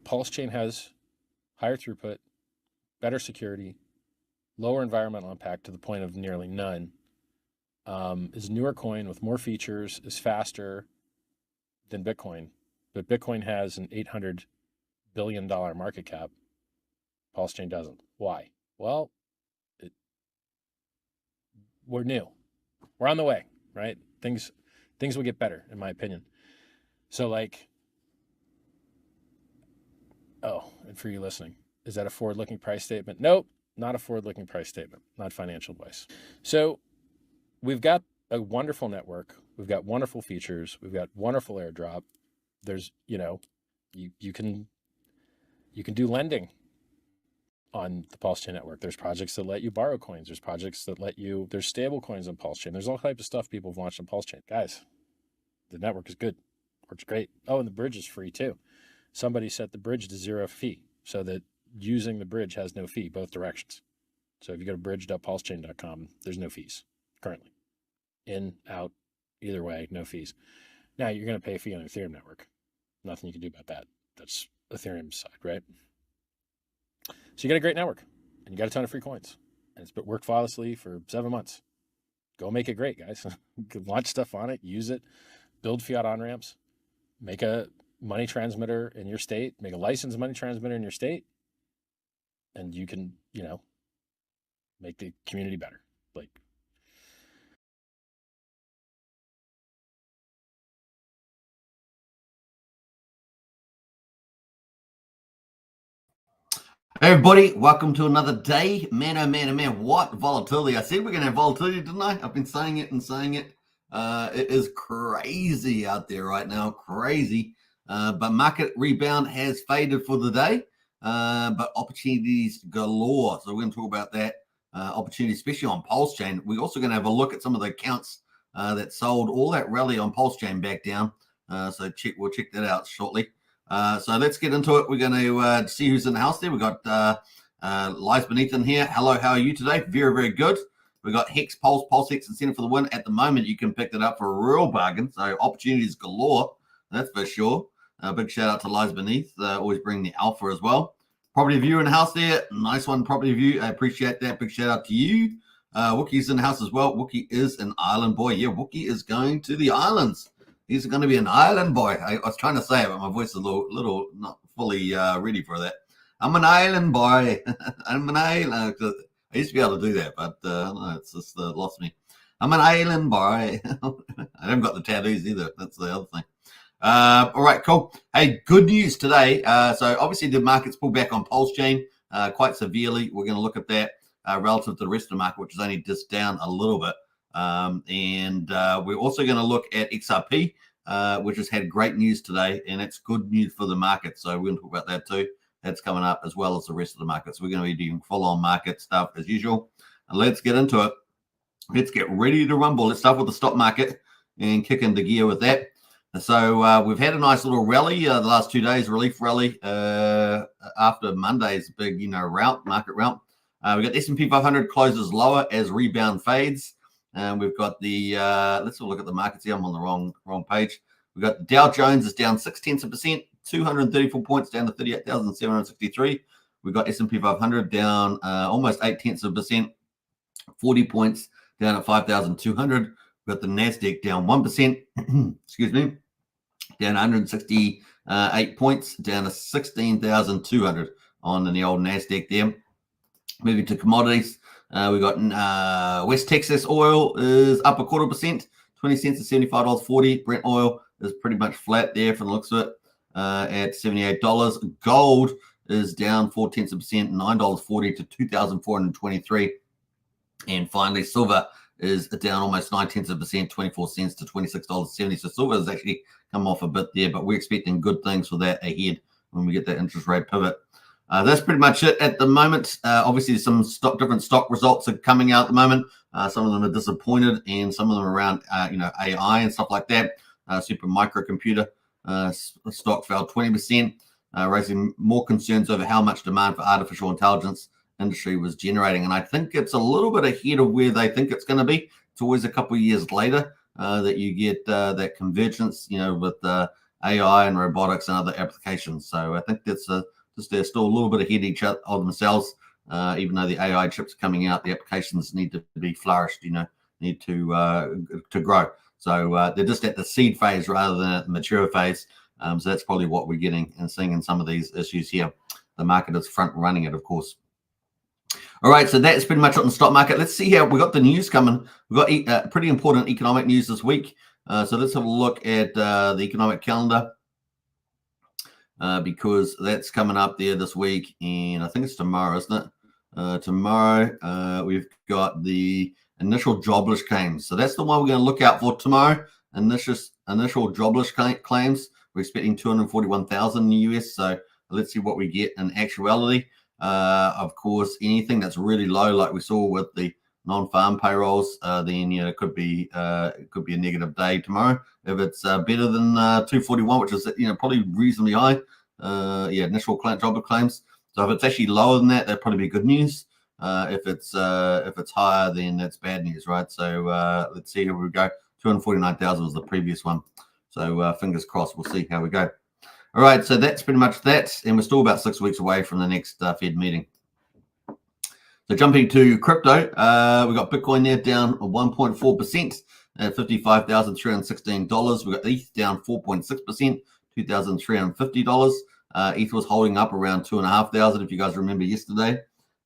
Pulsechain has higher throughput, better security, lower environmental impact to the point of nearly none, is a newer coin with more features, is faster than Bitcoin. But Bitcoin has an $800 billion market cap. Pulsechain doesn't. Why? Well, we're new. We're on the way, right? Things will get better, in my opinion. So like, oh, and for you listening, is that a forward-looking price statement? Nope, not a forward-looking price statement, not financial advice. So we've got a wonderful network. We've got wonderful features. We've got wonderful airdrop. There's, you can do lending on the Pulsechain network. There's projects that let you borrow coins. There's projects that there's stable coins on Pulsechain. There's all types of stuff people have launched on Pulsechain. Guys, the network is good. Works great. Oh, and the bridge is free too. Somebody set the bridge to 0 fee so that using the bridge has no fee, both directions. So if you go to bridge.pulsechain.com, there's no fees currently. In, out, either way, no fees. Now you're going to pay a fee on the Ethereum network. Nothing you can do about that. That's Ethereum's side, right? So you got a great network and you got a ton of free coins and it's been worked flawlessly for 7 months. Go make it great, guys. Launch stuff on it, use it, build fiat on-ramps, make a money transmitter in your state, make a licensed money transmitter in your state, and you can, make the community better. Like, Hey everybody, welcome to another day. Man, oh man, oh man, what volatility. I said we're going to have volatility, didn't I? I've been saying it and saying it. It is crazy out there right now, crazy. But market rebound has faded for the day, but opportunities galore. So we're going to talk about that opportunity, especially on Pulsechain. We're also going to have a look at some of the accounts that sold all that rally on Pulsechain back down. So we'll check that out shortly. So let's get into it. We're going to see who's in the house there. We've got Lies Beneath in here. Hello, how are you today? Very, very good. We've got Hex Pulse Hex incentive for the win. At the moment, you can pick it up for a real bargain. So opportunities galore, that's for sure. Big shout out to Lies Beneath. Always bring the alpha as well. Property View in the house there. Nice one, Property View. I appreciate that. Big shout out to you. Wookie's in the house as well. Wookie is an island boy. Yeah, Wookie is going to the islands. He's going to be an island boy. I was trying to say it, but my voice is a little not fully ready for that. I'm an island boy. I'm an island. I used to be able to do that, but no, it's just lost me. I'm an island boy. I haven't got the tattoos either. That's the other thing. All right, cool. Hey, good news today. So obviously the market's pulled back on Pulsechain quite severely. We're going to look at that relative to the rest of the market, which is only just down a little bit. And we're also going to look at XRP, which has had great news today, and it's good news for the market. So we're going to talk about that too. That's coming up as well as the rest of the market. So we're going to be doing full-on market stuff as usual. And let's get into it. Let's get ready to rumble. Let's start with the stock market and kick into gear with that. So we've had a nice little rally the last 2 days, relief rally after Monday's big, market rout. We've got the S&P 500 closes lower as rebound fades. And we've got the, let's have a look at the markets here. I'm on the wrong page. We've got the Dow Jones is down 0.6%, 234 points down to 38,763. We've got S&P 500 down almost 0.8%, 40 points down at 5,200. We've got the NASDAQ down 1%, excuse me, down 168 points, down to 16,200 on the old NASDAQ there. Moving to commodities. We got West Texas oil is up 0.25%, 20 cents to $75.40. Brent oil is pretty much flat there from the looks of it at $78. Gold is down 0.4%, $9.40 to $2,423. And finally, silver is down almost 0.9%, 24 cents to $26.70. So silver has actually come off a bit there, but we're expecting good things for that ahead when we get that interest rate pivot. That's pretty much it at the moment. Obviously, some different stock results are coming out at the moment. Some of them are disappointed, and some of them are around, AI and stuff like that. Super microcomputer stock fell 20%, raising more concerns over how much demand for artificial intelligence industry was generating. And I think it's a little bit ahead of where they think it's going to be. It's always a couple of years later that you get that convergence, with AI and robotics and other applications. So I think that's they're still a little bit ahead each other of themselves. Even though the AI chips are coming out, the applications need to be flourished. Need to grow. So they're just at the seed phase rather than at the mature phase. So that's probably what we're getting and seeing in some of these issues here. The market is front running it, of course. All right, so that's pretty much on the stock market. Let's see how we got the news coming. We've got pretty important economic news this week. So let's have a look at the economic calendar because that's coming up there this week, and I think it's tomorrow, isn't it? Tomorrow we've got the initial jobless claims. So that's the one we're going to look out for tomorrow. Initial jobless claims. We're expecting 241,000 in the US. So let's see what we get in actuality. Of course, anything that's really low, like we saw with the non-farm payrolls, then it could be a negative day tomorrow. If it's better than 241, which is probably reasonably high, initial jobless claims. So if it's actually lower than that, that'd probably be good news. If it's higher, then that's bad news, right? So let's see how we go. 249,000 was the previous one. So fingers crossed. We'll see how we go. All right, so that's pretty much that, and we're still about 6 weeks away from the next Fed meeting. So jumping to crypto, we got Bitcoin there down 1.4% at $55,316. We got ETH down 4.6%, $2,350. ETH was holding up around 2,500, if you guys remember yesterday.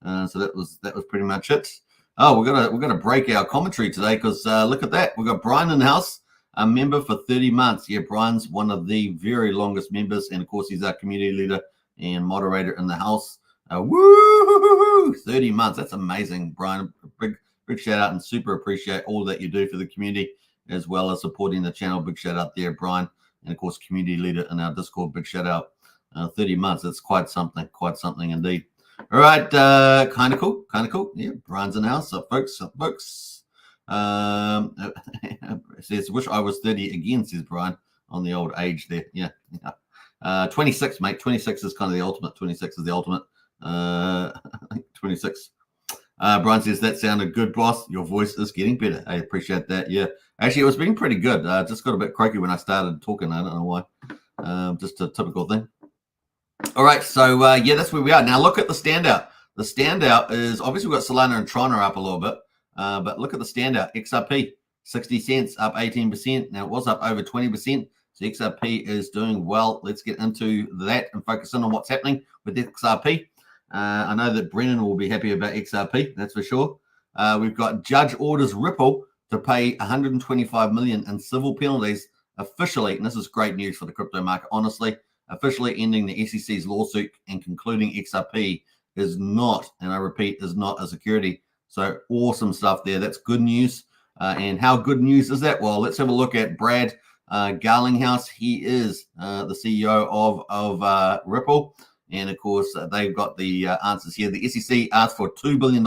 So that was pretty much it. Oh, we're gonna break our commentary today because look at that, we've got Brian in the house, a member for 30 months. Yeah, Brian's one of the very longest members, and of course he's our community leader and moderator in the house. Woo! 30 months, that's amazing, Brian. Big shout out, and super appreciate all that you do for the community as well as supporting the channel. Big shout out there, Brian, and of course community leader in our Discord. Big shout out. 30 months, that's quite something indeed. All right, kind of cool. Yeah, Brian's in the house. So folks. Says, wish I was 30 again, says Brian, on the old age there. Yeah. 26, mate. 26 is kind of the ultimate. 26 is the ultimate. 26. Brian says, that sounded good, boss. Your voice is getting better. I appreciate that. Yeah. Actually, it was being pretty good. Just got a bit croaky when I started talking. I don't know why. Just a typical thing. All right, so that's where we are. Now look at the standout. The standout is obviously we've got Solana and Tron are up a little bit, but look at the standout. XRP, 60 cents, up 18%. Now it was up over 20%. So XRP is doing well. Let's get into that and focus in on what's happening with XRP. I know that Brennan will be happy about XRP, that's for sure. We've got judge orders Ripple to pay $125 million in civil penalties officially, and this is great news for the crypto market, honestly. Officially ending the SEC's lawsuit and concluding XRP is not, and I repeat, is not a security. So awesome stuff there. That's good news. And how good news is that? Well, let's have a look at Brad Garlinghouse. He is the CEO of Ripple. And of course, they've got the answers here. The SEC asked for $2 billion.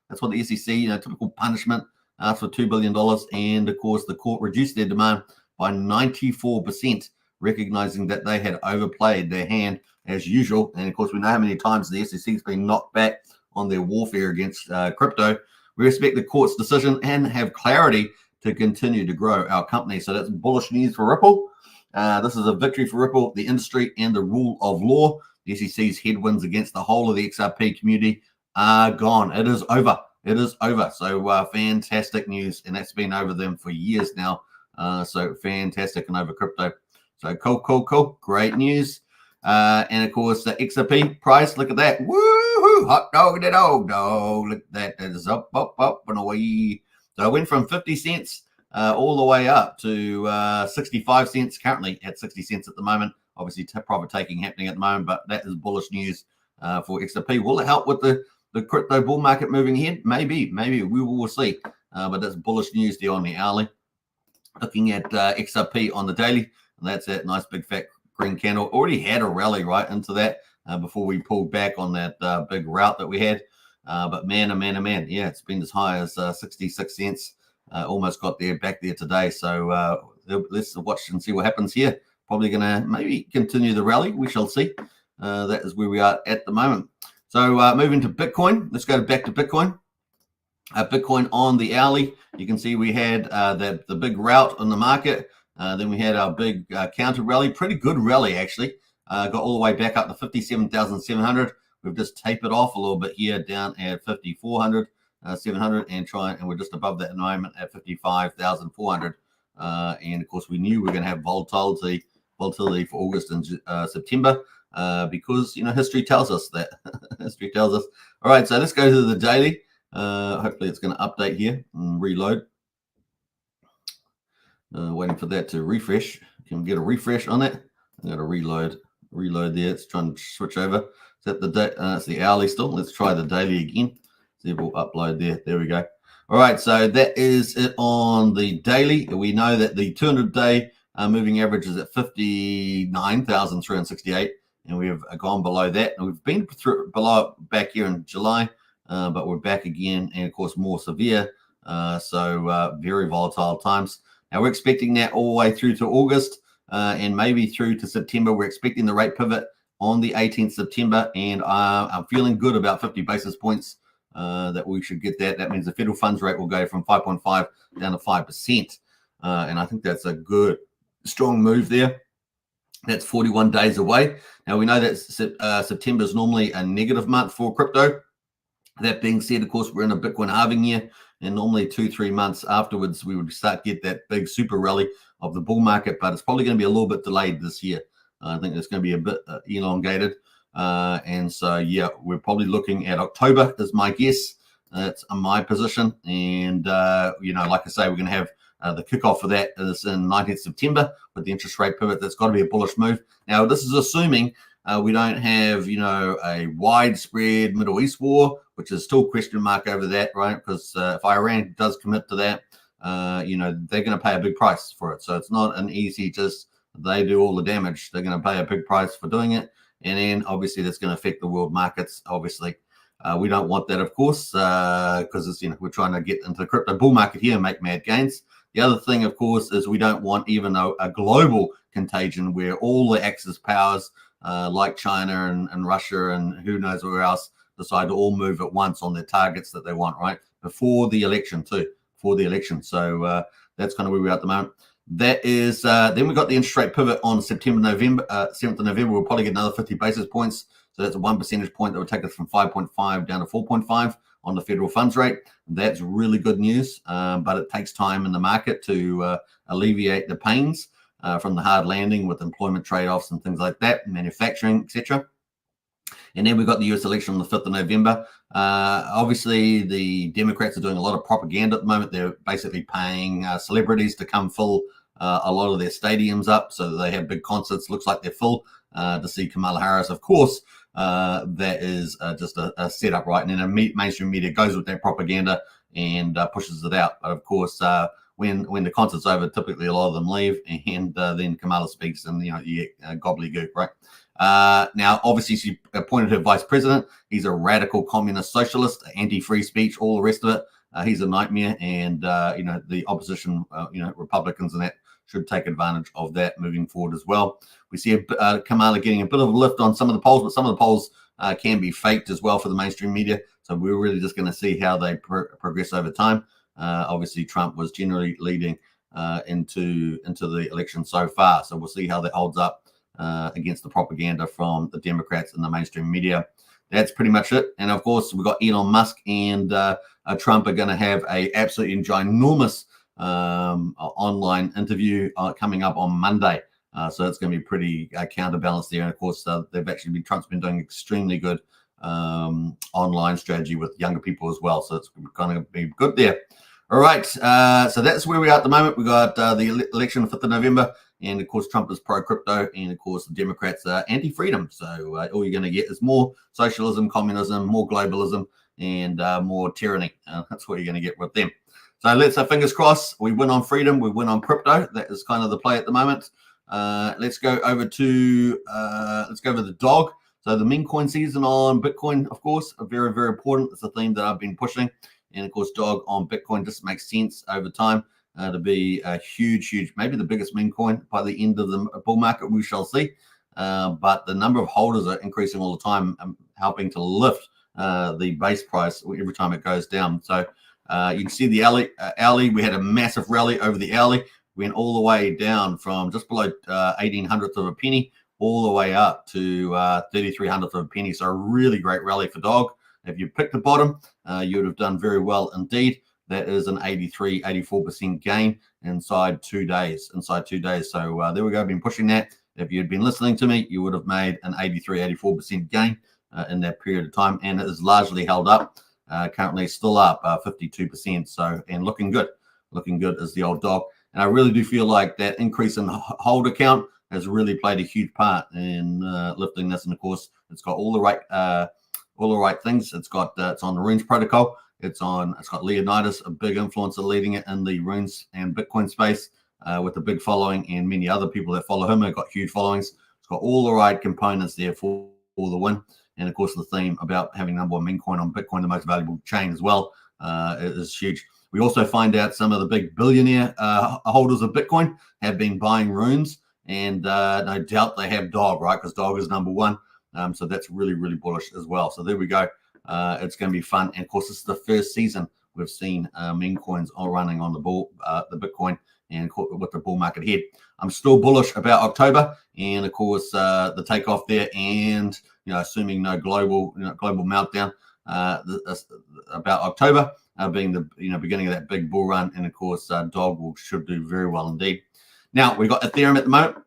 That's what the SEC, typical punishment, asked for $2 billion. And of course, the court reduced their demand by 94%. Recognizing that they had overplayed their hand as usual. And of course, we know how many times the SEC has been knocked back on their warfare against crypto. We respect the court's decision and have clarity to continue to grow our company. So that's bullish news for Ripple. This is a victory for Ripple, the industry, and the rule of law. The SEC's headwinds against the whole of the XRP community are gone. It is over. It is over. So fantastic news. And that's been over them for years now. So fantastic and over crypto. So cool. Great news. And of course, the XRP price, look at that. Woo-hoo! Hot dog, the dog. Look at that. That is up, and away. So it went from 50 cents all the way up to 65 cents, currently at 60 cents at the moment. Obviously, profit taking happening at the moment, but that is bullish news for XRP. Will it help with the crypto bull market moving ahead? Maybe. We will see. But that's bullish news there on the hourly. Looking at XRP on the daily. And that's that nice big fat green candle. Already had a rally right into that before we pulled back on that big route that we had. But man. Yeah, it's been as high as 66 cents. Almost got there, back there today. So let's watch and see what happens here. Probably going to maybe continue the rally. We shall see. That is where we are at the moment. So moving to Bitcoin. Let's go back to Bitcoin. Bitcoin on the hourly. You can see we had the big rout on the market. Then we had our big counter rally, pretty good rally actually. Got all the way back up to 57,700. We've just tapered off a little bit here, down at 5400, 700, and we're just above that at the moment at 55,400. And of course, we knew we were going to have volatility for August and September because history tells us that. History tells us. All right, so let's go to the daily. Hopefully, it's going to update here and reload. Waiting for that to refresh. Can we get a refresh on that? I got to reload there. It's trying to switch over. Is that the day? It's the hourly still. Let's try the daily again. See if we'll upload there. There we go. All right, so that is it on the daily. We know that the 200-day moving average is at 59,368, and we have gone below that. And we've been below back here in July, but we're back again, and of course more severe. So very volatile times. Now we're expecting that all the way through to August and maybe through to September. We're expecting the rate pivot on the 18th September, and I'm feeling good about 50 basis points that we should get that. That means the federal funds rate will go from 5.5 down to 5%. And I think that's a good, strong move there. That's 41 days away. Now we know that September is normally a negative month for crypto. That being said, of course, we're in a Bitcoin halving year, and normally 2-3 months afterwards, we would start to get that big super rally of the bull market, but it's probably going to be a little bit delayed this year. I think it's going to be a bit elongated. And so, yeah, we're probably looking at October is my guess. That's my position. And, like I say, we're going to have the kickoff for that is in 19th September with the interest rate pivot. That's got to be a bullish move. Now, this is assuming we don't have, a widespread Middle East war, which is still question mark over that, right? Because if Iran does commit to that, they're going to pay a big price for it. So it's not an easy just they do all the damage. They're going to pay a big price for doing it. And then obviously that's going to affect the world markets. Obviously, we don't want that, of course, because it's we're trying to get into the crypto bull market here and make mad gains. The other thing, of course, is we don't want even a global contagion where all the Axis powers like China and Russia and who knows where else decide to all move at once on their targets that they want, right? Before the election too, So that's kind of where we're at the moment. That is, then we got the interest rate pivot on 7th of November. We'll probably get another 50 basis points. So that's a 1 percentage point that would take us from 5.5 down to 4.5 on the federal funds rate. That's really good news, but it takes time in the market to alleviate the pains from the hard landing with employment trade-offs and things like that, manufacturing, etc. And then we got the US election on the 5th of November. Obviously, the Democrats are doing a lot of propaganda at the moment. They're basically paying celebrities to come fill a lot of their stadiums up so that they have big concerts. Looks like they're full to see Kamala Harris. Of course, that is just a setup, right? And then mainstream media goes with that propaganda and pushes it out. But of course, when the concert's over, typically a lot of them leave, and then Kamala speaks, and you get gobbledygook, right? Now, obviously, she appointed her vice president. He's a radical communist socialist, anti-free speech, all the rest of it. He's a nightmare, and the opposition, Republicans and that should take advantage of that moving forward as well. We see Kamala getting a bit of a lift on some of the polls, but some of the polls can be faked as well for the mainstream media. So we're really just going to see how they progress over time. Obviously, Trump was generally leading into the election so far, so we'll see how that holds up against the propaganda from the Democrats and the mainstream media. That's pretty much it. And of course, we've got Elon Musk and Trump are going to have a absolutely ginormous online interview coming up on Monday. So it's going to be pretty counterbalanced there. And of course, Trump's been doing extremely good online strategy with younger people as well. So it's going to be good there. All right. So that's where we are at the moment. We got the election on 5th of November. And of course, Trump is pro-crypto, and of course, the Democrats are anti-freedom. So all you're going to get is more socialism, communism, more globalism, and more tyranny. That's what you're going to get with them. So let's have fingers crossed. We win on freedom. We win on crypto. That is kind of the play at the moment. Let's go over to the dog. So the meme coin season on Bitcoin, of course, are very, very important. It's a theme that I've been pushing. And of course, dog on Bitcoin just makes sense over time. To be a huge, maybe the biggest meme coin by the end of the bull market, we shall see. But the number of holders are increasing all the time, helping to lift the base price every time it goes down. So you can see the hourly. We had a massive rally over the hourly. went all the way down from just below 1800th of a penny all the way up to 3300th of a penny. So a really great rally for dog. If you picked the bottom, you would have done very well indeed. That is an 84% gain inside 2 days. So there we go. I've been pushing that. If you'd been listening to me, you would have made an 84% gain in that period of time, and it is largely held up. Currently still up 52%. So, and looking good as the old dog. And I really do feel like that increase in holder count has really played a huge part in lifting this. And of course, it's got all the right things. It's on the Runes protocol. It's got Leonidas, a big influencer leading it in the Runes and Bitcoin space with a big following, and many other people that follow him have got huge followings. It's got all the right components there for the win. And of course, the theme about having number one meme coin on Bitcoin, the most valuable chain as well, is huge. We also find out some of the big billionaire holders of Bitcoin have been buying Runes, and no doubt they have dog, right? Because dog is number one. So that's really, really bullish as well. So there we go. It's going to be fun. And of course, this is the first season we've seen meme coins all running on the Bitcoin, and with the bull market here. I'm still bullish about October, and of course the takeoff there, and assuming no global meltdown, about October being the beginning of that big bull run, and of course dog should do very well indeed. Now we've got Ethereum at the moment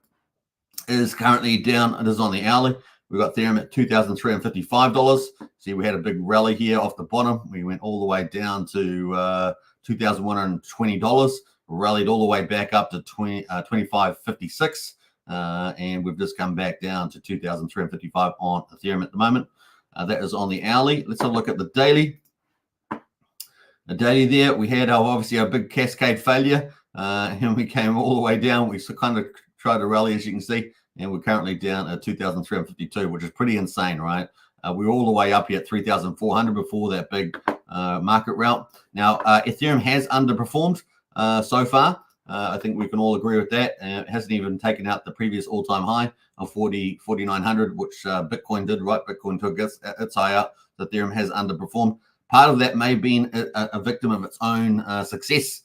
is currently down. It is on the hourly. We've got Ethereum at $2,355. See, we had a big rally here off the bottom. We went all the way down to $2,120. Rallied all the way back up to 25.56, and we've just come back down to 2,355 on Ethereum at the moment. That is on the hourly. Let's have a look at the daily. The daily there, we had obviously our big cascade failure, and we came all the way down. We kind of tried to rally, as you can see, and we're currently down at 2,352, which is pretty insane, right? We were all the way up here at 3,400 before that big market rout. Now, Ethereum has underperformed so far. I think we can all agree with that. It hasn't even taken out the previous all-time high of 4,900, which Bitcoin did, right? Bitcoin took its high out. Ethereum has underperformed. Part of that may have been a victim of its own success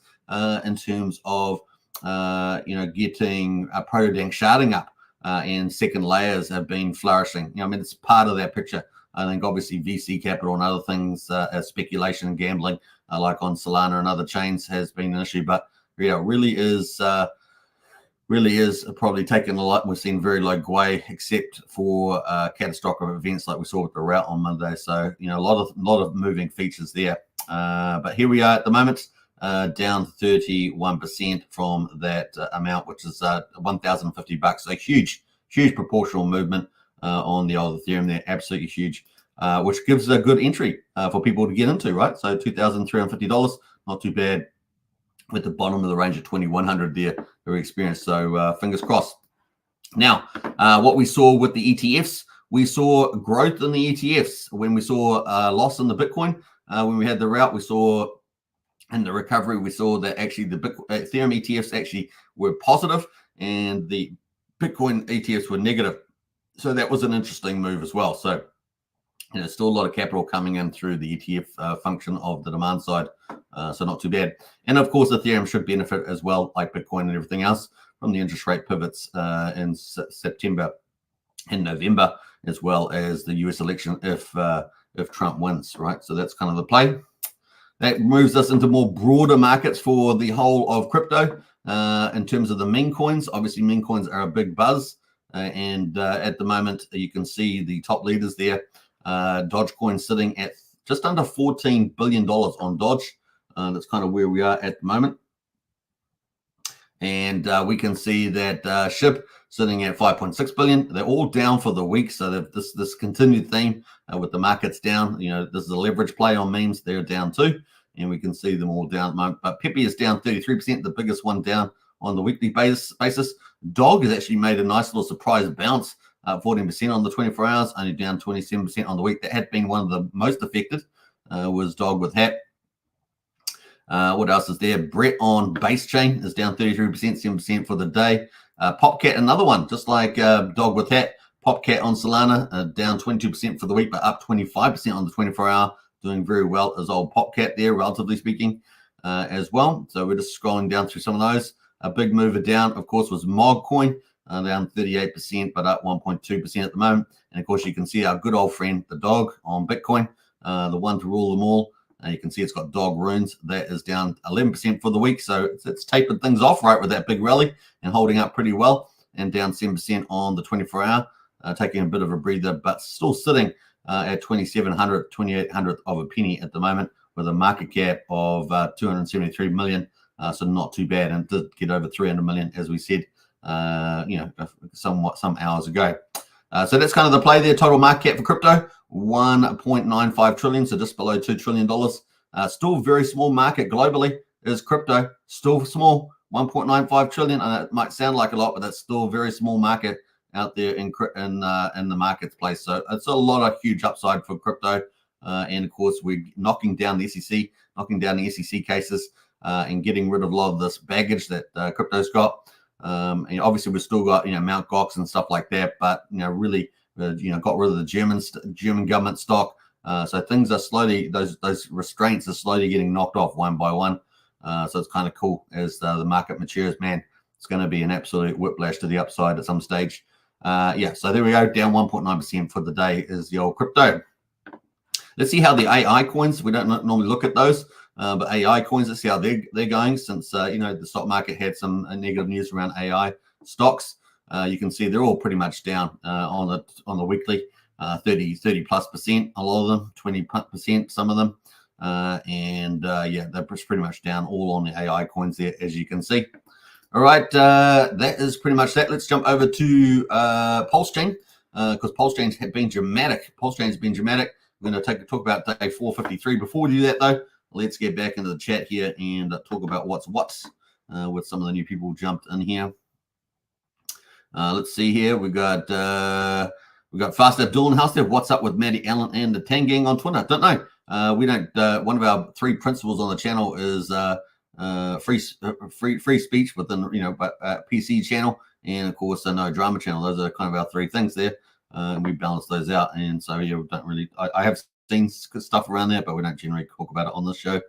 in terms of, getting proto-dank sharding up, and second layers have been flourishing. It's part of that picture. I think obviously VC capital and other things, as speculation and gambling, like on Solana and other chains, has been an issue. But really is probably taken a lot. We've seen very low GWI, except for catastrophic events like we saw with the rout on Monday. So a lot of moving features there. But here we are at the moment, down 31% from that amount, which is $1,050. So huge proportional movement on the old Ethereum there, absolutely huge, which gives a good entry for people to get into, right? So $2,350, not too bad, with the bottom of the range of 2,100 there we experienced. So fingers crossed. Now, what we saw with the ETFs, we saw growth in the ETFs. When we saw loss in the Bitcoin, when we had the rout, we saw in the recovery, we saw that actually the Ethereum ETFs actually were positive, and the Bitcoin ETFs were negative. So that was an interesting move as well. So still a lot of capital coming in through the ETF function of the demand side. So not too bad. And of course, Ethereum should benefit as well, like Bitcoin and everything else, from the interest rate pivots in September and November, as well as the US election if Trump wins, right? So that's kind of the play. That moves us into more broader markets for the whole of crypto. In terms of the meme coins, obviously meme coins are a big buzz. And at the moment, you can see the top leaders there. Dogecoin sitting at just under $14 billion on Doge. That's kind of where we are at the moment. And we can see that SHIB sitting at 5.6 billion. They're all down for the week. So this continued theme with the markets down. This is a leverage play on memes. They're down too. And we can see them all down at the moment. But Pepe is down 33%, the biggest one down on the weekly basis. Dog has actually made a nice little surprise bounce, 14% on the 24 hours, only down 27% on the week. That had been one of the most affected, was Dog with Hat. What else is there? Brett on Base Chain is down 33%, 7% for the day. Popcat, another one, just like Dog with Hat. Popcat on Solana, down 22% for the week, but up 25% on the 24-hour. Doing very well as old Popcat there, relatively speaking, as well. So we're just scrolling down through some of those. A big mover down, of course, was Mog Coin, down 38%, but up 1.2% at the moment. And of course, you can see our good old friend, the dog on Bitcoin, the one to rule them all. You can see it's got dog runes. That is down 11% for the week. So it's tapered things off right with that big rally and holding up pretty well, and down 7% on the 24-hour, taking a bit of a breather, but still sitting at 2,700, 2,800 of a penny at the moment, with a market cap of 273 million. So not too bad, and did get over 300 million, as we said, some hours ago. So that's kind of the play there. Total market cap for crypto, 1.95 trillion, so just below $2 trillion. Still very small market globally is crypto, still small, 1.95 trillion. And it might sound like a lot, but that's still a very small market out there in the marketplace. So it's a lot of huge upside for crypto. And of course, we're knocking down the SEC cases, and getting rid of a lot of this baggage that crypto's got. And obviously, we've still got Mt. Gox and stuff like that, but really got rid of the German government stock. So things are slowly, those restraints are slowly getting knocked off one by one. So it's kind of cool as the market matures. Man, it's going to be an absolute whiplash to the upside at some stage. So there we go, down 1.9% for the day is the old crypto. Let's see how the AI coins, we don't normally look at those, but AI coins, let's see how they're going, since the stock market had some negative news around AI stocks. You can see they're all pretty much down on the weekly, 30 plus %, a lot of them, 20%, some of them. They're pretty much down all on the AI coins there, as you can see. All right, that is pretty much that. Let's jump over to Pulsechain, because Pulsechain's been dramatic. We're going to talk about day 453. Before we do that, though, let's get back into the chat here and talk about what's with some of the new people who jumped in here. Let's see here. We got Fast Abdul House there. What's up with Maddie Allen and the Tang Gang on Twitter? Don't know. We don't. One of our 3 principles on the channel is free speech within PC channel, and of course no drama channel. Those are kind of our 3 things there. And we balance those out, and so we don't really. I have seen stuff around there, but we don't generally talk about it on this show.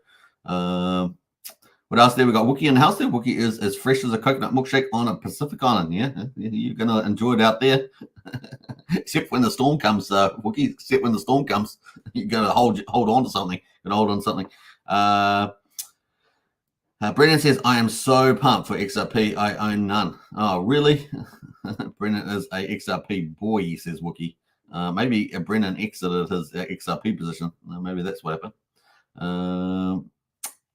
What else there? We got Wookie in the house there. Wookie is as fresh as a coconut milkshake on a Pacific island. Yeah, you're gonna enjoy it out there, except when the storm comes. Wookie, except when the storm comes, you're gonna hold on to something. Brennan says, I am so pumped for XRP. I own none. Oh, really? Brennan is a XRP boy, says Wookie. Maybe Brennan exited his XRP position. Maybe that's what happened.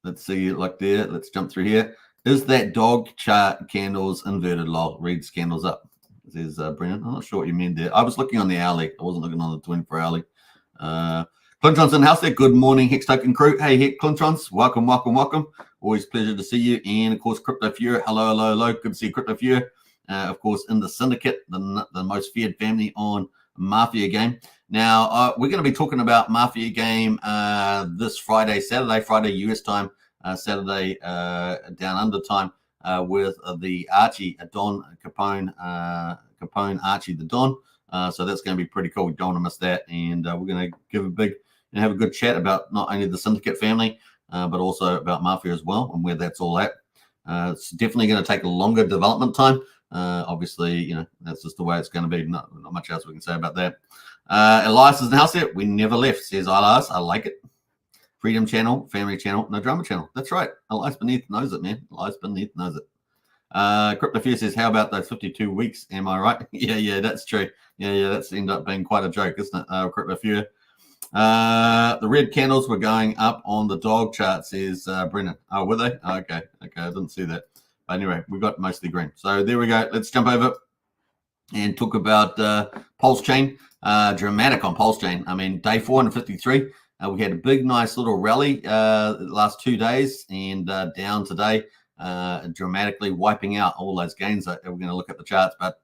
Let's see, like there. Let's jump through here. Is that dog chart candles inverted? Lol, reads candles up, says Brennan. I'm not sure what you mean there. I was looking on the hourly. I wasn't looking on the 24 hourly. Clintron's in the house there. Good morning, Hex Token crew. Hey, Clintrons. Welcome. Always a pleasure to see you. And, of course, Crypto Fury. Hello. Good to see Crypto Fury. Of course, in the Syndicate, the most feared family on Mafia Game. Now, we're going to be talking about Mafia Game this Friday US time, Saturday down under time, with the Archie, Don Capone Archie the Don. So that's going to be pretty cool. We don't want to miss that. And we're going to have a good chat about not only the Syndicate family, but also about Mafia as well and where that's all at. It's definitely going to take a longer development time. Obviously, that's just the way it's going to be. Not much else we can say about that. Elias is in the house here. We never left, says Elias. I like it. Freedom channel, family channel, no drama channel. That's right. Elias Beneath knows it, man. Elias Beneath knows it. Crypto Fear says, how about those 52 weeks? Am I right? Yeah, that's true. Yeah, that's ended up being quite a joke, isn't it, Crypto Fear? The red candles were going up on the dog chart, says Brennan. Oh, were they? Oh, okay, I didn't see that. But anyway, we got mostly green. So there we go. Let's jump over and talk about Pulsechain. Dramatic on Pulsechain. I mean, day 453, we had a big, nice little rally the last 2 days, and down today, dramatically wiping out all those gains. We're going to look at the charts, but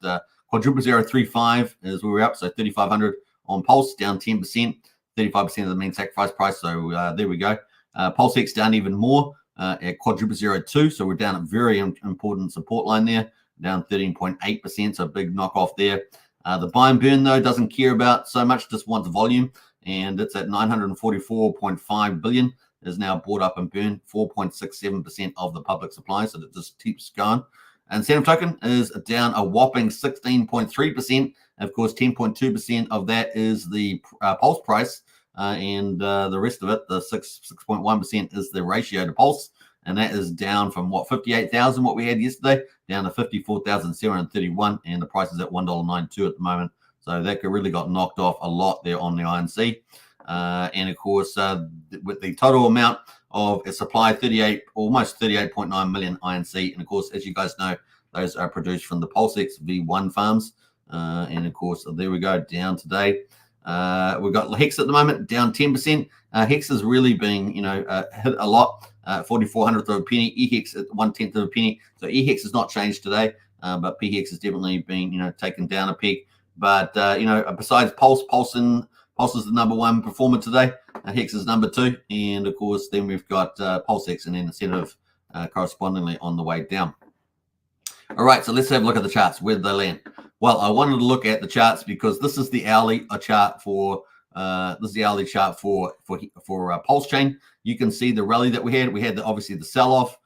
quadruple 035 is where we're up. So 3,500 on Pulse, down 10%, 35% of the main sacrifice price. So there we go. Pulsex down even more at quadruple 02. So we're down a very important support line there, down 13.8%. So big knock off there. The buy and burn, though, doesn't care about so much, just wants volume. And it's at 944.5 billion is now bought up and burned 4.67% of the public supply, so that just keeps going. Incentive token is down a whopping 16.3%. Of course, 10.2% of that is the Pulse price, and the rest of it, the 6.1%, is the ratio to Pulse, and that is down from 58,000 what we had yesterday, down to 54,731, and the price is at $1.92 at the moment. So that really got knocked off a lot there on the INC. And of course, with the total amount of a supply, almost 38.9 million INC. And of course, as you guys know, those are produced from the Pulsex V1 farms. And of course, there we go, down today. We've got Hex at the moment, down 10%. Hex is really being, hit a lot. 4400th of a penny. EHEX at 1/10 of a penny. So EHEX has not changed today, but PHEX has definitely been, taken down a peg. But besides Pulse is the number one performer today. Hex is number two, and of course, then we've got Pulsex and then Incentive correspondingly on the way down. All right, so let's have a look at the charts. Where did they land? Well, I wanted to look at the charts because this is the hourly chart for Pulsechain. You can see the rally that we had. We had obviously the sell-off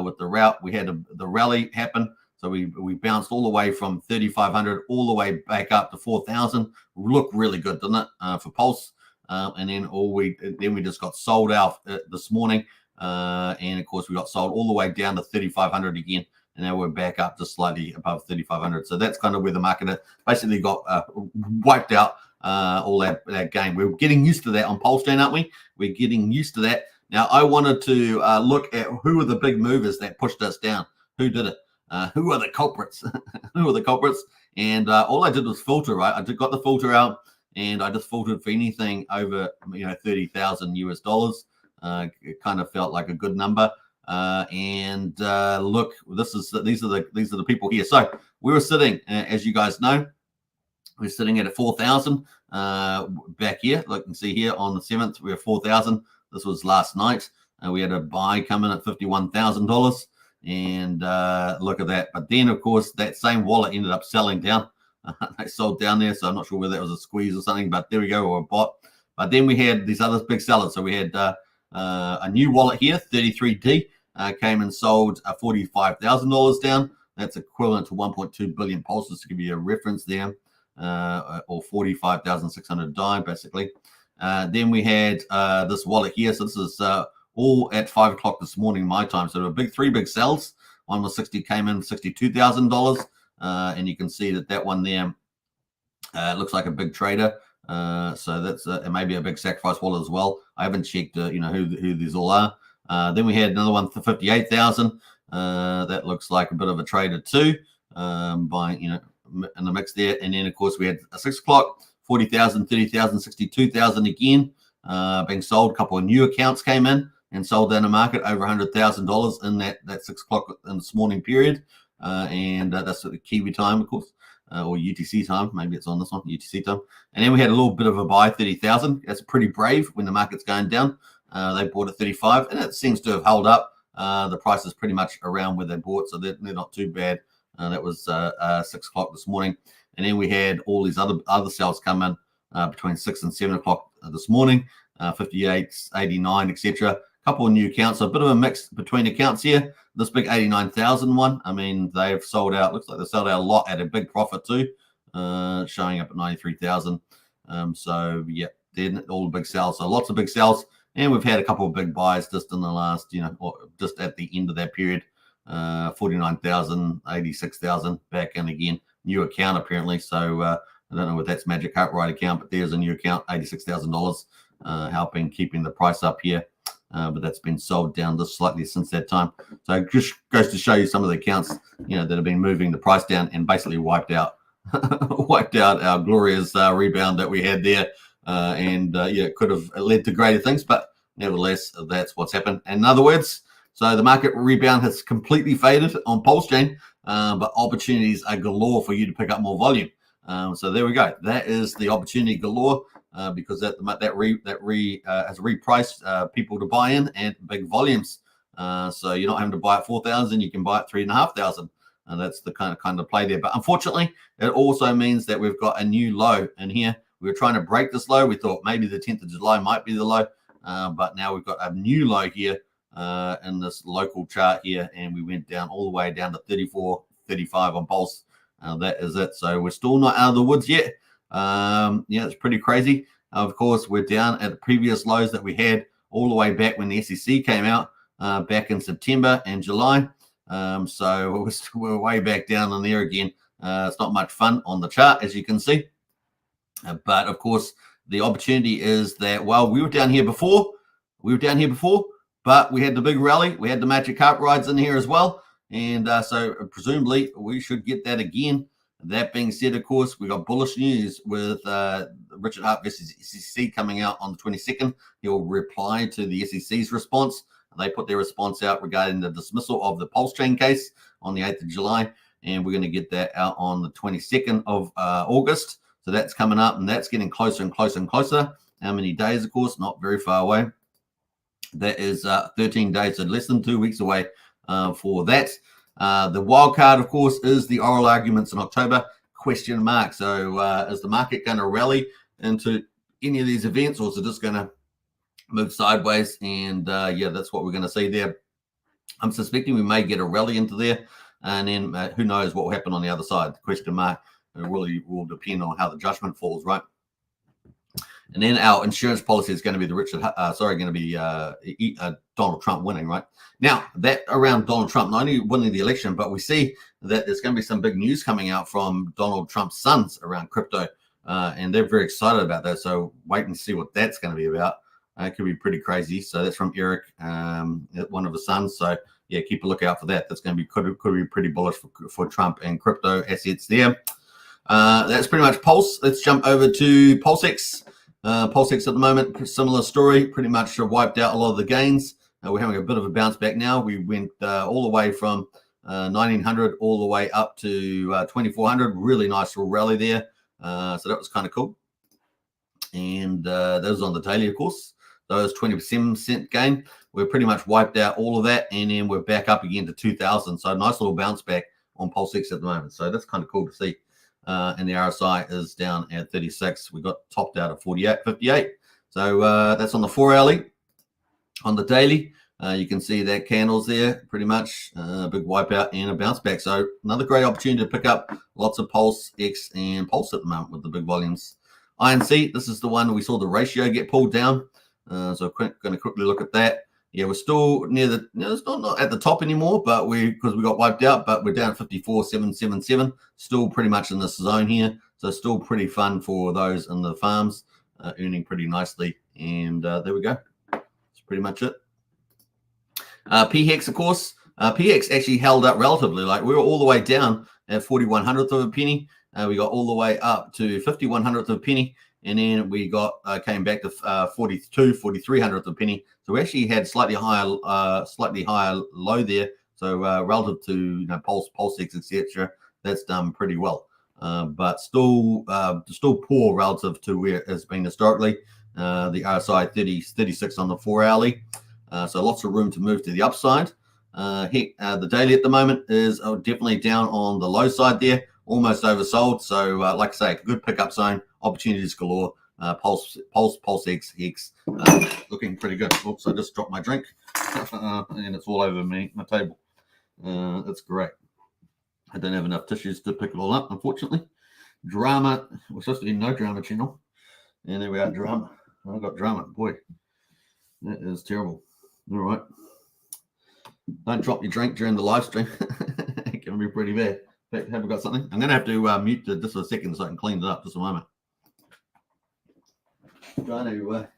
with the route. We had the rally happen. So we bounced all the way from 3,500 all the way back up to 4,000. Looked really good, didn't it, for Pulse? And then we just got sold out this morning. And of course, we got sold all the way down to 3,500 again. And now we're back up to slightly above 3,500. So that's kind of where the market basically got wiped out all that gain. We're getting used to that on Pulsechain, aren't we? We're getting used to that. Now, I wanted to look at who were the big movers that pushed us down. Who did it? Who are the culprits? Who are the culprits? And all I did was filter, right? I got the filter out, and I just filtered for anything over, $30,000 US. It kind of felt like a good number. And look, these are the people here. So we were sitting, as you guys know, we're sitting at 4,000 back here. Look, you can see here on the 7th, we have 4,000. This was last night. We had a buy come in at $51,000. And look at that. But then, of course, that same wallet ended up selling down. They sold down there, so I'm not sure whether that was a squeeze or something, but there we go, or a bot. But then we had these other big sellers. So we had a new wallet here, 33D, came and sold $45,000 down. That's equivalent to 1.2 billion pulses, to give you a reference there, or 45,600 DAI, basically. Then we had this wallet here. So this is all at 5 o'clock this morning, my time. So there were three big sells. One was came in $62,000. And you can see that one there looks like a big trader. So that's maybe a big sacrifice wallet as well. I haven't checked, who these all are. Then we had another one for 58,000. That looks like a bit of a trader too, in the mix there. And then, of course, we had a 6 o'clock, 40,000, 30,000, 62,000 again being sold. A couple of new accounts came in and sold down the market over $100,000 in that 6 o'clock in this morning period. And that's the Kiwi time, of course, or UTC time. Maybe it's on this one, UTC time. And then we had a little bit of a buy, 30,000. That's pretty brave when the market's going down. They bought at 35, and it seems to have held up. The price is pretty much around where they bought, so they're not too bad. That was 6 o'clock this morning. And then we had all these other sales come in between 6 and 7 o'clock this morning, 58, 89, etc. A couple of new accounts, so a bit of a mix between accounts here. This big 89,000 one, I mean, they've sold out. Looks like they sold out a lot at a big profit too, showing up at 93,000. So yeah, they're all the big sales. So lots of big sales, and we've had a couple of big buys just in the last, or just at the end of that period. 49,000, 86,000 back in again. New account apparently. So I don't know if that's Magic Cartwright account, but there's a new account, $86,000, helping keeping the price up here. But that's been sold down just slightly since that time. So it just goes to show you some of the accounts, that have been moving the price down and basically wiped out our glorious rebound that we had there. It could have led to greater things, but nevertheless, that's what's happened. And in other words, so the market rebound has completely faded on Pulsechain, but opportunities are galore for you to pick up more volume. So there we go. That is the opportunity galore. Because that has repriced people to buy in and big volumes. So you're not having to buy at 4,000, you can buy at 3,500. And that's the kind of play there. But unfortunately, it also means that we've got a new low in here. We were trying to break this low. We thought maybe the 10th of July might be the low. but now we've got a new low here in this local chart here, and we went down all the way down to 34, 35 on Pulse. That is it. So we're still not out of the woods yet. Yeah, it's pretty crazy. Of course, we're down at the previous lows that we had all the way back when the SEC came out back in September and July. So we're way back down in there again. It's not much fun on the chart, as you can see. But of course, the opportunity is that, well, we were down here before, but we had the big rally. We had the Magic Carp rides in here as well. And so presumably we should get that again. That being said, of course, we got bullish news with Richard Hart versus SEC coming out on the 22nd. He'll reply to the SEC's response. They put their response out regarding the dismissal of the Pulsechain case on the 8th of July. And we're going to get that out on the 22nd of August. So that's coming up, and that's getting closer and closer and closer. How many days, of course? Not very far away. That is 13 days, so less than 2 weeks away for that. The wild card, of course, is the oral arguments in October, question mark. So is the market going to rally into any of these events, or is it just going to move sideways? And yeah, that's what we're going to see there. I'm suspecting we may get a rally into there, and then who knows what will happen on the other side, question mark. It really will depend on how the judgment falls, right? And then our insurance policy is going to be Donald Trump winning, right? Now, that around Donald Trump not only winning the election, but we see that there's going to be some big news coming out from Donald Trump's sons around crypto, and they're very excited about that. So wait and see what that's going to be about. It could be pretty crazy. So that's from Eric, one of his sons. So yeah, keep a lookout for that. That's going to be could be pretty bullish for Trump and crypto assets there. That's pretty much Pulse. Let's jump over to Pulsex. Pulsex at the moment, similar story, pretty much wiped out a lot of the gains. We're having a bit of a bounce back now. We went all the way from 1900 all the way up to 2400. Really nice little rally there. So that was kind of cool. And that was on the daily, of course. Those 27% gain. We're pretty much wiped out all of that, and then we're back up again to 2000. So nice little bounce back on Pulsex at the moment. So that's kind of cool to see. And the RSI is down at 36. We got topped out at 58. So that's on the 4 hourly. On the daily, you can see that candles there, pretty much a big wipeout and a bounce back. So another great opportunity to pick up lots of Pulse X and Pulse at the moment with the big volumes. INC, this is the one we saw the ratio get pulled down. So going to quickly look at that. Yeah, we're still near the, it's not at the top anymore, but because we got wiped out, but we're down at 54,777, still pretty much in this zone here. So still pretty fun for those in the farms, earning pretty nicely. And there we go. That's pretty much it. PHEX, of course. PHEX actually held up relatively. Like we were all the way down at 41/100th of a penny. We got all the way up to 51/100th of a penny. And then we got came back to 43/100th of a penny. So we actually had slightly higher low there. So relative to Pulsex, etc., that's done pretty well. But still poor relative to where it has been historically. The RSI 36 on the 4 hourly. So lots of room to move to the upside. The daily at the moment is definitely down on the low side there, almost oversold. So like I say, good pickup zone. Opportunities galore. Pulsex, Hex, looking pretty good. Oops, I just dropped my drink, and it's all over my table. That's great. I don't have enough tissues to pick it all up, unfortunately. Drama. We're supposed to be no drama channel, and there we are. Drama. I've got drama. Boy, that is terrible. All right. Don't drop your drink during the live stream. It can be pretty bad. In fact, have we got something? I'm going to have to mute this for a second so I can clean it up just a moment. Trying to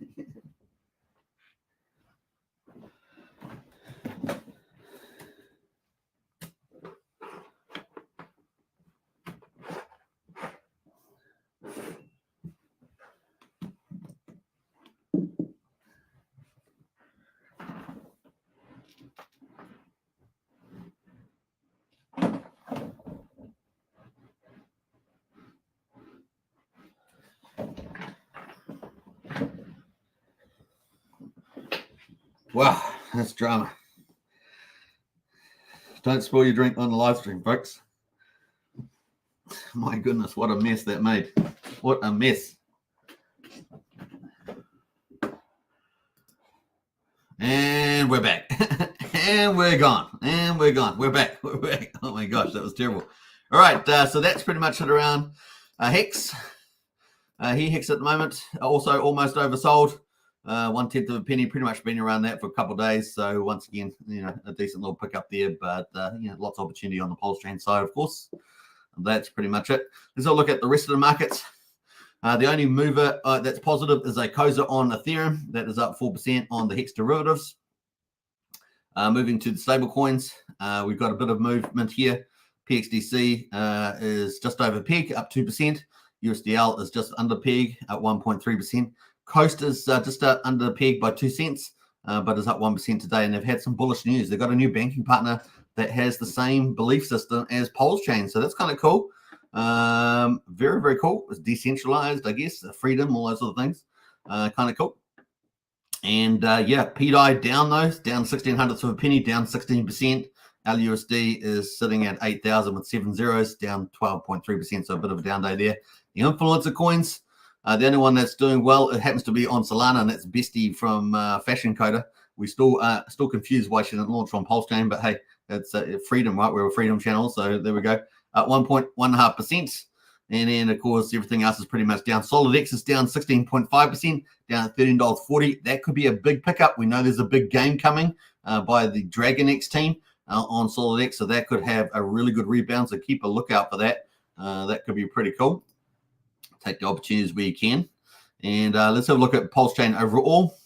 wow, that's drama. Don't spoil your drink on the live stream, folks. My goodness, what a mess that made. What a mess. And we're back. And we're gone. And we're gone. We're back. We're back. Oh my gosh, that was terrible. All right, so that's pretty much it around Hex. He Hex at the moment, also almost oversold. 1/10 of a penny, pretty much been around that for a couple of days. So once again, a decent little pickup there, but lots of opportunity on the Pulsechain side, of course. That's pretty much it. Let's have a look at the rest of the markets. The only mover that's positive is a COSA on Ethereum. That is up 4% on the Hex derivatives. Moving to the stable coins, we've got a bit of movement here. PXDC is just over peg, up 2%. USDL is just under peg, at 1.3%. Coast is just under peg by 2 cents, but is up 1% today. And they've had some bullish news. They've got a new banking partner that has the same belief system as Pulsechain. So that's kind of cool. Very, very cool. It's decentralized, I guess, freedom, all those other things. Kind of cool. And PDI down though, down 1600ths of a penny, down 16%. LUSD is sitting at 8,000 with 7 zeros, down 12.3%. So a bit of a down day there. The influencer coins, the only one that's doing well, it happens to be on Solana, and that's Bestie from Fashion Coder. We still confused why she didn't launch on Pulsechain, but hey, it's freedom, right? We're a freedom channel, so there we go. 1.5%. And then, of course, everything else is pretty much down. SolidX is down 16.5%, down at $13.40. That could be a big pickup. We know there's a big game coming by the DragonX team on SolidX, so that could have a really good rebound. So keep a lookout for that. That could be pretty cool. Take the opportunities where you can. And let's have a look at Pulsechain overall.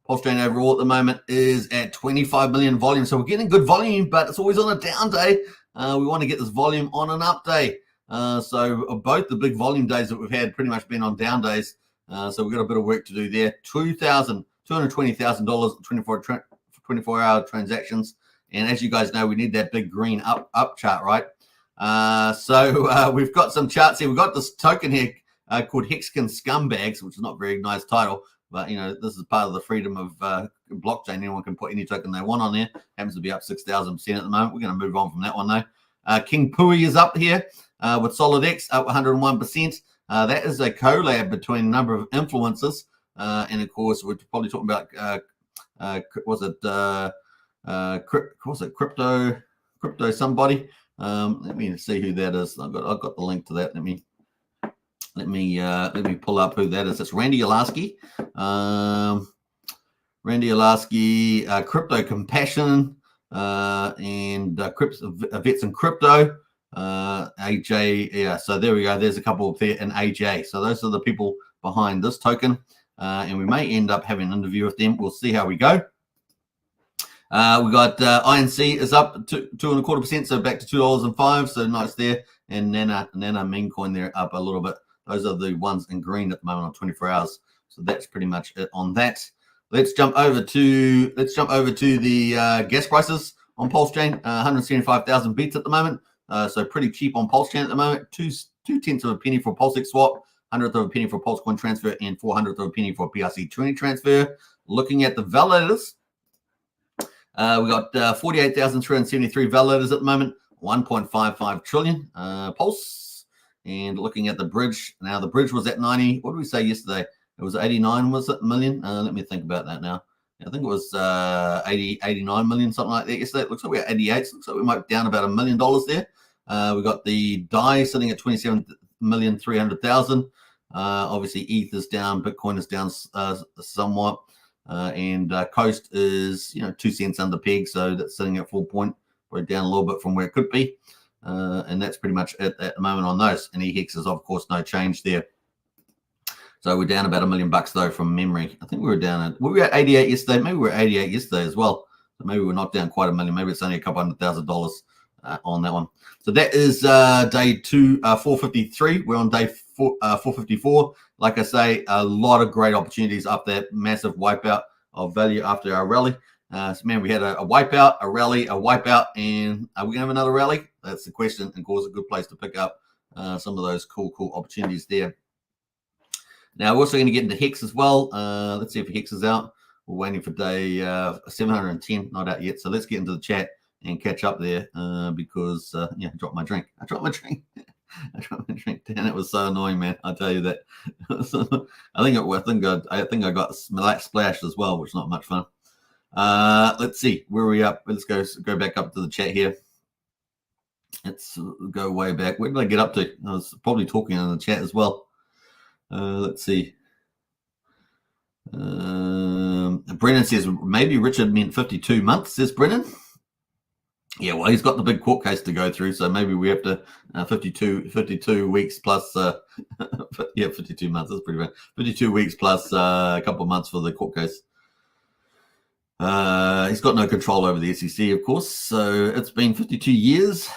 Pulsechain overall at the moment is at 25 million volume. So we're getting good volume, but it's always on a down day. We want to get this volume on an up day. So both the big volume days that we've had pretty much been on down days. So we've got a bit of work to do there. $220,000 24-hour transactions. And as you guys know, we need that big green up chart, right? So we've got some charts here. We've got this token here called Hexkin Scumbags, which is not a very nice title. But, this is part of the freedom of blockchain. Anyone can put any token they want on there. Happens to be up 6,000% at the moment. We're going to move on from that one, though. King Pui is up here with SolidX, up 101%. That is a collab between a number of influencers. And, of course, we're probably talking about, crypto somebody. Let me see who that is. I've got the link to that. Let me pull up who that is. It's Randy Olasky. Crypto Compassion, and Vets in Crypto, AJ. Yeah, so there we go. There's a couple up there, and AJ. So those are the people behind this token, and we may end up having an interview with them. We'll see how we go. We got INC is up 2.25%, so back to $2.05. So nice there. And Nana meme coin there up a little bit. Those are the ones in green at the moment on 24 hours. So that's pretty much it on that. Let's jump over to the gas prices on Pulsechain. 175,000 bits at the moment. So pretty cheap on Pulsechain at the moment. 2/10 of a penny for Pulsex swap, 100th of a penny for Pulsecoin transfer, and 400th of a penny for PRC20 transfer. Looking at the validators, we got 48,373 validators at the moment. 1.55 trillion Pulse. And looking at the bridge, now the bridge was at 90. What did we say yesterday? It was 89, was it, million? Let me think about that now. I think it was 89 million, something like that yesterday. It looks like we're at 88. So it looks like we might be down about $1 million there. We got the DAI sitting at 27,300,000. Obviously, ETH is down, Bitcoin is down somewhat, and Coast is 2 cents under peg, so that's sitting at 4 point. We're down a little bit from where it could be. And that's pretty much it at the moment on those. And EHEX is, of course, no change there. So we're down about $1 million though from memory. I think we were at 88 yesterday. Maybe we were at 88 yesterday as well. So maybe we're not down quite $1 million. Maybe it's only a couple $100,000 on that one. So that is day 453. We're on day 454. Like I say, a lot of great opportunities up there. Massive wipeout of value after our rally. So man, we had a wipeout, a rally, a wipeout, and are we gonna have another rally? That's the question. And of course, a good place to pick up some of those cool opportunities there. Now we're also going to get into Hex as well. Let's see if Hex is out. We're waiting for day 710, not out yet. So let's get into the chat and catch up there because I dropped my drink. I dropped my drink. Damn, it was so annoying, man. I'll tell you that. I think I got splashed as well, which is not much fun. Let's see where are we up. Let's go back up to the chat here. Let's go way back. Where did I get up to? I was probably talking in the chat as well. Let's see. Brennan says maybe Richard meant 52 months, says Brennan. Yeah, well, he's got the big court case to go through, so maybe we have to 52 weeks plus, yeah, 52 months, that's pretty bad. 52 weeks plus a couple of months for the court case. He's got no control over the SEC, of course, so it's been 52 years,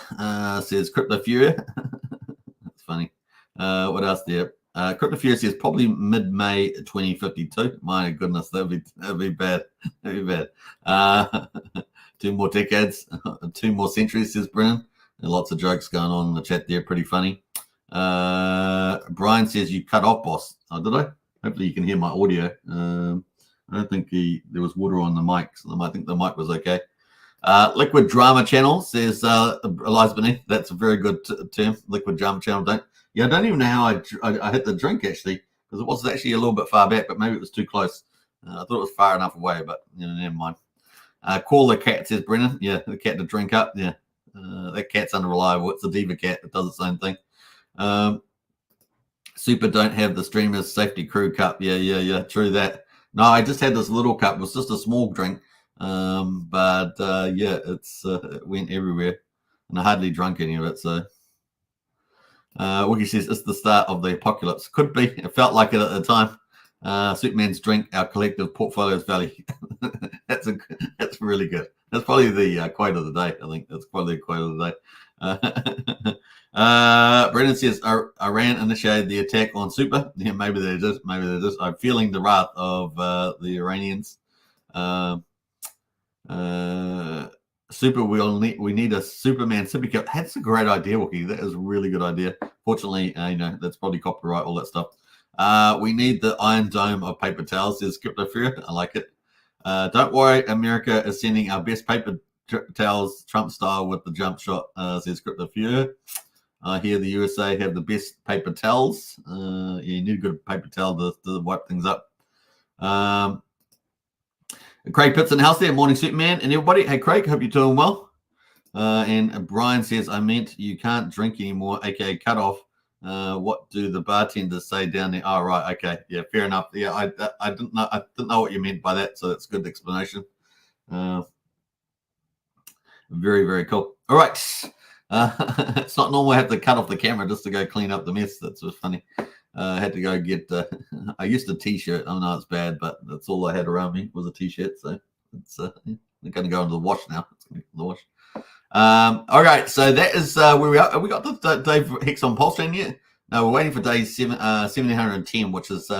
says Crypto Fury. That's funny. What else there? Crypto Fury says probably mid-May 2052. My goodness, that'd be bad. That'd be bad. 2 more decades, 2 more centuries, says Brennan. And lots of jokes going on in the chat there, pretty funny. Brian says you cut off, boss. Oh, did I? Hopefully you can hear my audio. I don't think there was water on the mic, so I think the mic was okay. Liquid Drama Channel says Elias Beneath. That's a very good term. Liquid Drama Channel. I don't even know how I hit the drink actually, because it was actually a little bit far back, but maybe it was too close. I thought it was far enough away, but never mind. Call the cat, says Brennan. Yeah, the cat to drink up. Yeah, that cat's unreliable. It's a diva cat. It does its own thing. Super don't have the streamer's safety crew cup. Yeah. True that. No, I just had this little cup. It was just a small drink. But yeah, it went everywhere, and I hardly drank any of it. So, Wookie says it's the start of the apocalypse. Could be. It felt like it at the time. Superman's drink, our collective portfolio's value. That's really good. That's probably the quote of the day. I think that's probably the quote of the day. Brendan says Iran initiated the attack on Super. Yeah, maybe they did. I'm feeling the wrath of the Iranians. Super, we need a Superman sippy cup. That's a great idea, Wookie. That is a really good idea. Fortunately, that's probably copyright, all that stuff. We need the Iron Dome of paper towels, says Crypto Fear. I like it. Don't worry, America is sending our best paper towels, Trump style, with the jump shot, says Crypto Fear. I hear the USA have the best paper towels. You need a good paper towel to wipe things up. Craig Pitts in the house there. Morning, Superman and everybody. Hey, Craig, hope you're doing well. And Brian says, I meant you can't drink anymore, aka cut off. What do the bartenders say down there? Oh, right. Okay. Yeah, fair enough. Yeah, I didn't know what you meant by that, so that's a good explanation. Very, very cool. All right. It's not normal I have to cut off the camera just to go clean up the mess. That's just funny. I had to go get I used a t-shirt. I know it's bad, but that's all I had around me was a t-shirt. So it's going to go into the wash now. It's going to go into the wash. All right, so that is where we are. Have we got the day for Hex on Pulsechain yet? No, we're waiting for day 1710, which is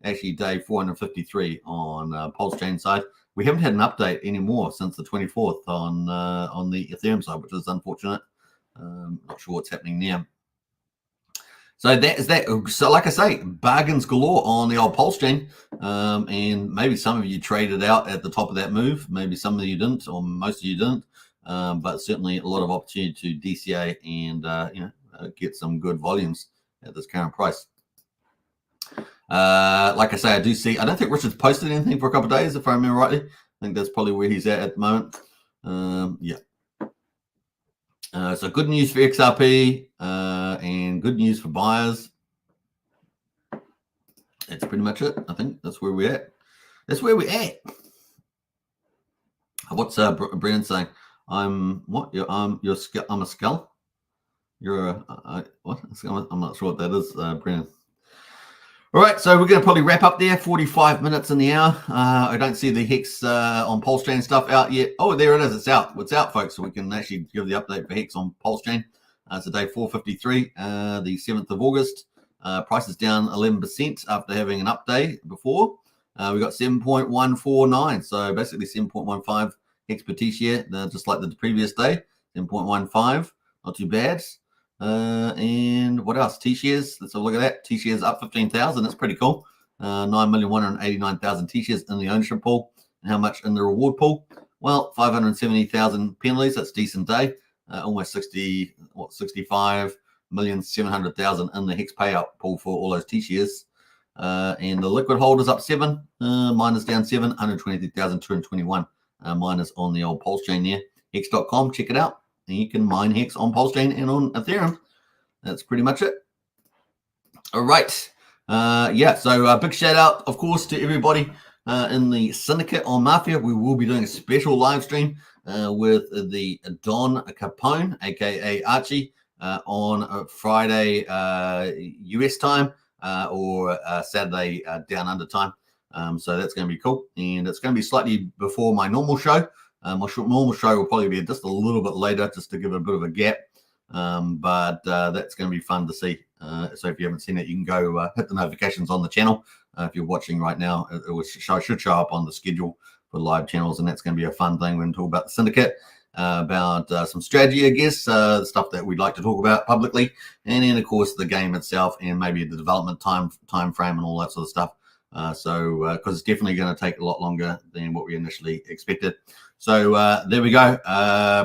actually day 453 on Pulsechain side. We haven't had an update anymore since the 24th on the Ethereum side, which is unfortunate. Not sure what's happening now. So that is that. So like I say, bargains galore on the old Pulsechain. And maybe some of you traded out at the top of that move. Maybe some of you didn't, or most of you didn't. But certainly a lot of opportunity to DCA and get some good volumes at this current price. Like I say, I don't think Richard's posted anything for a couple of days, if I remember rightly. I think that's probably where he's at the moment. Yeah. So good news for XRP and good news for buyers. That's pretty much it. I think that's where we're at. What's Brennan saying? I'm a skull. You're a what? I'm not sure what that is, Brennan. All right, so we're going to probably wrap up there. 45 minutes in the hour. I don't see the Hex on Pulsechain stuff out yet. Oh, there it is. It's out. It's out, folks. So we can actually give the update for Hex on Pulsechain. It's day 453, the 7th of August. Price is down 11% after having an up day before. We got 7.149, so basically 7.15 Hex per T-share, just like the previous day. 7.15, not too bad. And what else? T-shares. Let's have a look at that. T-shares up 15,000. That's pretty cool. 9,189,000 T-shares in the ownership pool. And how much in the reward pool? Well, 570,000 penalties. That's a decent day. Almost 65,700,000 in the Hex payout pool for all those T-shares. And the liquid hold is up 7. Mine is down 7, 123,221. Mine is on the old Pulsechain there. Hex.com, check it out. And you can mine Hex on Pulsechain and on Ethereum. That's pretty much it. All right. Yeah, so a big shout out, of course, to everybody in the syndicate on Mafia. We will be doing a special live stream with the Don Capone, aka Archie, on Friday US time or Saturday down under time. So that's going to be cool, and it's going to be slightly before my normal show. My normal show will probably be just a little bit later, just to give it a bit of a gap. But that's going to be fun to see. So if you haven't seen it, you can go hit the notifications on the channel. If you're watching right now, it should show up on the schedule for live channels, and that's going to be a fun thing. We're going to talk about the syndicate, about some strategy, I guess, the stuff that we'd like to talk about publicly, and then of course the game itself, and maybe the development time frame and all that sort of stuff. Because it's definitely going to take a lot longer than what we initially expected. So there we go.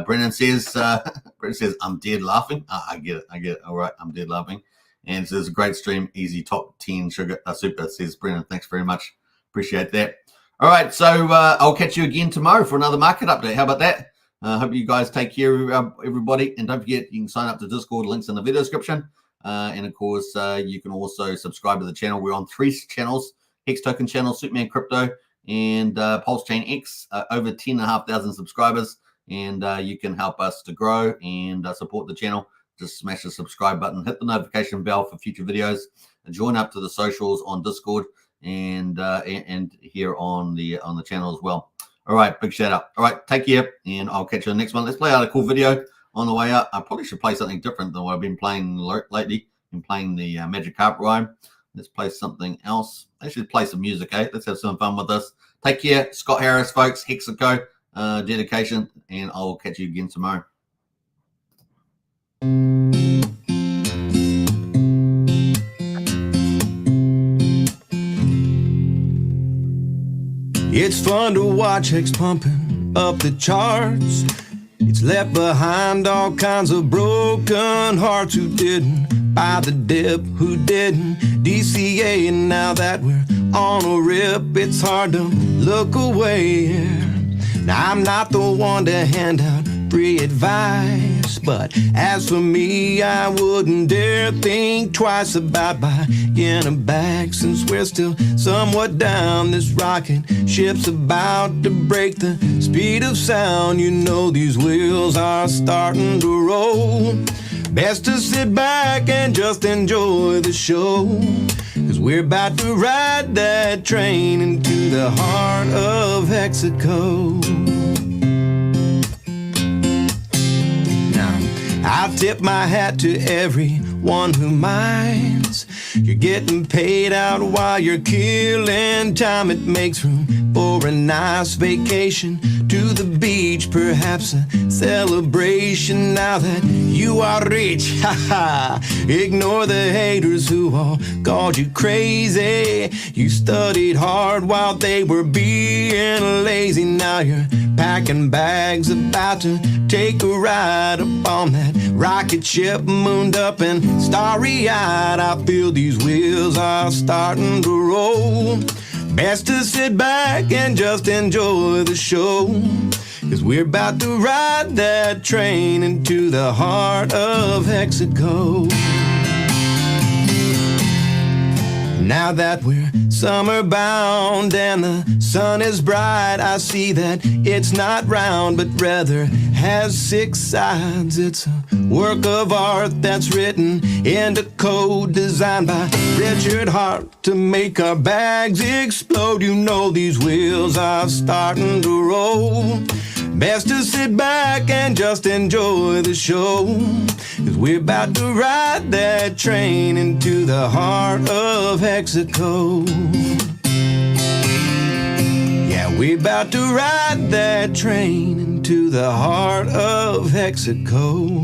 Brennan says, I'm dead laughing. I get it. All right, I'm dead laughing. And it says, great stream, easy top 10 sugar super, says Brennan. Thanks very much. Appreciate that. All right, so I'll catch you again tomorrow for another market update. How about that? Hope you guys take care of everybody. And don't forget, you can sign up to Discord, links in the video description. And of course, you can also subscribe to the channel. We're on 3 channels: Hex Token channel, Superman Crypto, and Pulsechain X. Over 10,500 subscribers. And you can help us to grow and support the channel. Just smash the subscribe button, hit the notification bell for future videos, and join up to the socials on Discord and here on the channel as well. All right, big shout out. All right, take care, and I'll catch you on the next one. Let's play out a cool video on the way out. I probably should play something different than what I've been playing lately. I've been playing the Magic Carpet Rhyme. Let's play something else. I should play some music, eh? Let's have some fun with this. Take care. Scott Harris, folks. Hexico dedication, and I'll catch you again tomorrow. It's fun to watch Hex pumping up the charts. It's left behind all kinds of broken hearts who didn't buy the dip, who didn't DCA. And now that we're on a rip, it's hard to look away. Now I'm not the one to hand out free advice, but as for me, I wouldn't dare think twice about buying a bag, since we're still somewhat down. This rocket ship's about to break the speed of sound. You know these wheels are starting to roll. Best to sit back and just enjoy the show, 'cause we're about to ride that train into the heart of Hexico. I tip my hat to everyone who minds. You're getting paid out while you're killing time. It makes room for a nice vacation to the beach, perhaps a celebration now that you are rich. Ha ha! Ignore the haters who all called you crazy. You studied hard while they were being lazy. Now you're packing bags, about to take a ride up on that rocket ship, mooned up and starry-eyed. I feel these wheels are starting to roll. Best to sit back and just enjoy the show, 'cause we're about to ride that train into the heart of Hexico. Now that we're summer bound and the sun is bright, I see that it's not round but rather has 6 sides. It's a work of art that's written into code, designed by Richard Hart to make our bags explode. You know these wheels are starting to roll. Best to sit back and just enjoy the show, 'cause we're about to ride that train into the heart of Hexico. Yeah, we're about to ride that train into the heart of Hexico.